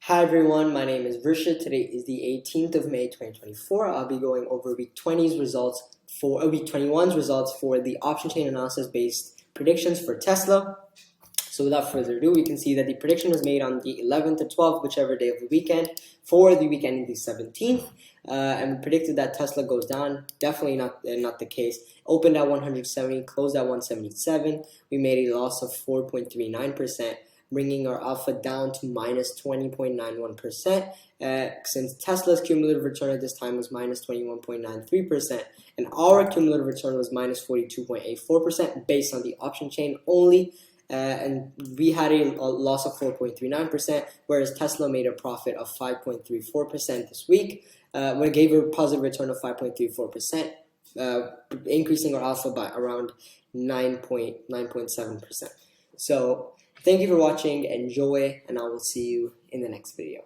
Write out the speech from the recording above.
Hi everyone, my name is Vrishit. Today is the 18th of May 2024. I'll be going over week 20's results for week 21's results for the option chain analysis based predictions for Tesla. So without further ado, we can see that the prediction was made on the 11th or 12th, whichever day of the weekend, for the weekend the 17th. And we predicted that Tesla goes down. Definitely not the case. Opened at 170, closed at 177. We made a loss of 4.39%. Bringing our alpha down to minus 20.91%, since Tesla's cumulative return at this time was minus 21.93%, and our cumulative return was minus 42.84% based on the option chain only. And we had a loss of 4.39%, whereas Tesla made a profit of 5.34% this week, when it gave a positive return of 5.34%, increasing our alpha by around 9.7%. So thank you for watching, enjoy, and I will see you in the next video.